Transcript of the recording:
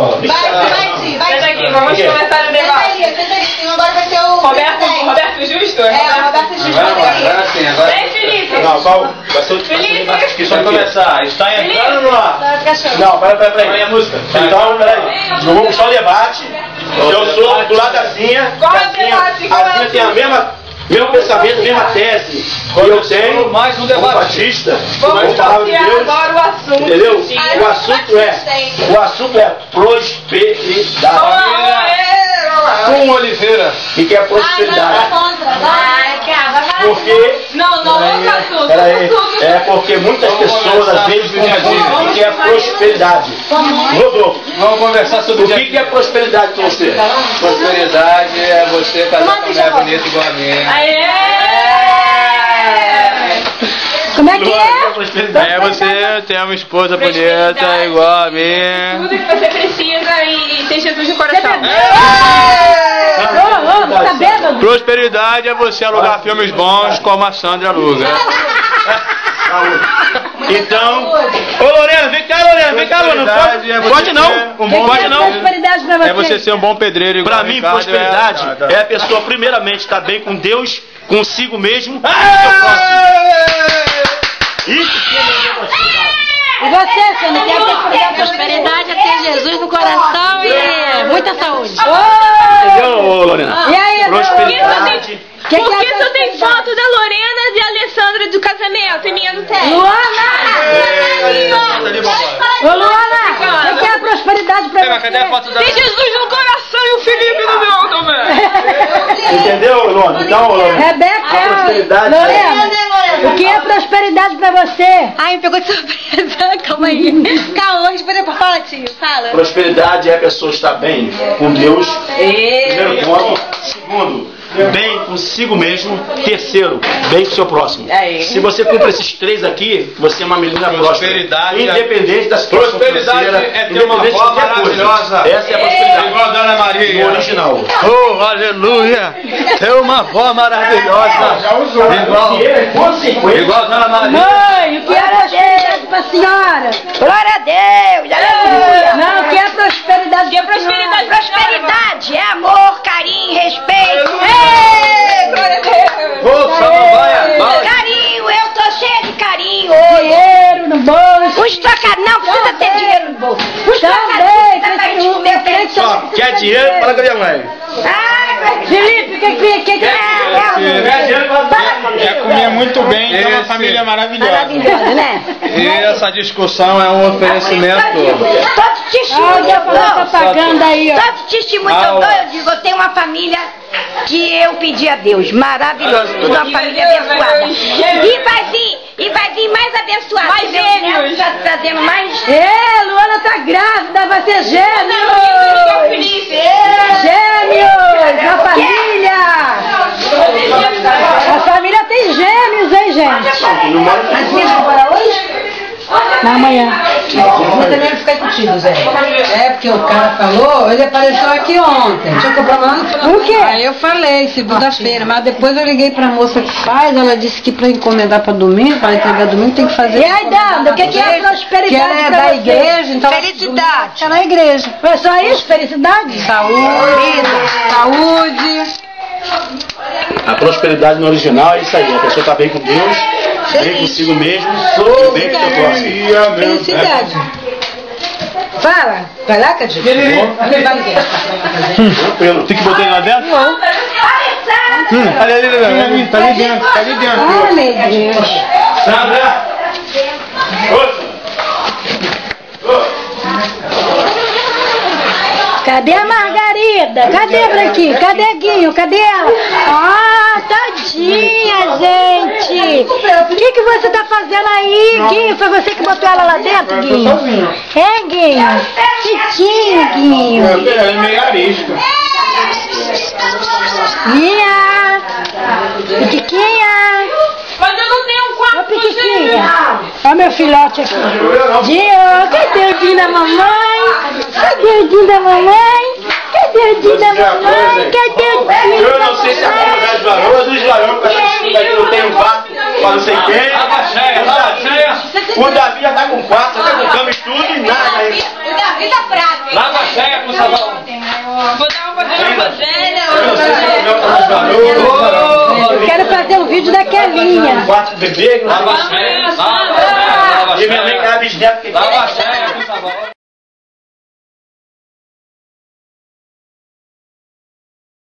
escola. Vai, Senta aqui, vamos começar o debate. Agora vai ser o... Roberto Justo? Roberto Justo. Agora sim, agora. Vem, Felipe. Não, vai ser o debate aqui, só começar. Está entrando no ar. Não, peraí. Olha a música. Então, peraí. Não vou puxar o debate. Eu sou do lado da Zinha. Qual é o debate? A Zinha tem a mesmo pensamento, mesma tese que eu tenho, mais um debate batista, vamos palavra agora o assunto. Entendeu? O assunto é prosperidade. Com Oliveira. O que é prosperidade? Porque... Não, outro assunto. Peraí, é porque muitas pessoas às vezes confundem o que é prosperidade. Rodolfo, vamos conversar sobre o que é prosperidade para você? Prosperidade é você casar com uma mulher bonita igual a mim. Como é que é? É você ter uma esposa bonita igual a mim. Tudo que você precisa e ter Jesus no coração. Tá bêbado? Prosperidade é você alugar filmes bons como a Sandra aluga. Então, ô Lorena, vem cá, Lorena. Pode não. Pode não. Prosperidade pra você. É você ser um bom pedreiro. Pra mim, prosperidade é a pessoa primeiramente estar bem com Deus, consigo mesmo e com o seu próximo. Isso que é prosperidade. E você, Sandra, que é prosperidade é ter Jesus no coração e muita saúde. Entendeu, Lorena? E aí, prosperidade. Por que tu tem foto da Lorena e da Alessandra do casamento e minha não tem? Luana! Ô, Luana, o que é a prosperidade pra você? Cadê a foto da... Tem Jesus no coração e o Felipe no meu também. Entendeu, Lorena? Então, Lorena, Rebeca, a prosperidade... Lorena, o que é prosperidade pra você? Ai, me pegou de surpresa. Calma aí. Calma, depois fala, tio. Fala. Prosperidade é a pessoa estar bem com Deus. Primeiro ponto. Segundo, bem consigo mesmo. Terceiro, bem com o seu próximo. Se você cumpre esses três aqui, você é uma menina próspera. Independente da situação financeira, é ter uma avó maravilhosa. Essa é a prosperidade. Igual a Dona Maria. No original. Oh, aleluia. Ter uma avó maravilhosa. Igual a Dona Maria. Mãe, o que é prosperidade pra senhora? Glória a Deus. Aleluia. Não, o que é prosperidade? O que é prosperidade? Prosperidade é amor, carinho, respeito. Glória a Deus. Ô, samambaia. Carinho, eu tô cheia de carinho. Dinheiro no bolso. Os trocados não precisa ter dinheiro no bolso. Os trocados Também, precisa de comer frente. Quer dinheiro? Fala com a minha mãe. Felipe, o que é? Quer dinheiro? É comer muito bem, ter uma família maravilhosa. Maravilhosa, né? E essa discussão é um oferecimento. Todo testemunho eu dou. Propaganda aí, ó. Todo testemunho eu dou, eu digo, eu tenho uma família que eu pedi a Deus, maravilhoso, tudo uma família abençoada. E vai vir mais abençoada. Mais gêmeos. Está trazendo mais. Luana tá grávida, vai ser gêmeos. Felipe. Gêmeos, na família. A família tem gêmeos, hein, gente? As minhas vão para hoje? Na manhã. Eu também vou ficar contigo, Zé. É, porque o cara falou, ele apareceu aqui ontem. Deixa eu comprar lá no final. O quê? Aí eu falei, segunda-feira, mas depois eu liguei pra moça que faz, ela disse que pra encomendar pra domingo, pra entregar domingo, tem que fazer. E aí, Danda, o que é prosperidade? Que ela é pra da você? igreja, então. Felicidade. Ela é na igreja. Foi só isso? Felicidade? Saúde. A prosperidade no original é isso aí. A pessoa está bem com Deus, bem consigo mesmo e bem com o seu próximo. Felicidade. Fala. Vai lá, Cadinho? Tranquilo. Tem que botar ele lá dentro? Não. Tá ali dentro, tá ali dentro. Ai, meu Deus. Sandra! Cadê a Margarida? Cadê a Branquinho? Cadê a Guinho? Cadê ela? Ah, tadinha, gente. O que você tá fazendo aí, Guinho? Foi você que botou ela lá dentro, Guinho? É, Guinho? Titinho, Guinho. Ela é meio arisca. Guinha. Piquiquinha. Mas eu não tenho um quarto. Ô, Piquiquinha. Ó meu filhote aqui. Dinho, cadê o Dinho da mamãe? Cadê o Dinho da mamãe? Cadê o Dinho da mamãe? Cadê o Dinho Eu da não sei se é a mamãe? comunidade dos varões ou dos varões, porque essa desculpa aqui não tem um quarto para não sei quem. O Davi já tá com quarto, já tá com cama e tudo e nada. O Davi tá fraco. Lava cheia. Vou dar uma pra Rogéria. Eu quero fazer um vídeo da Kelinha. Quatro bebês. E minha mãe que era bisneta.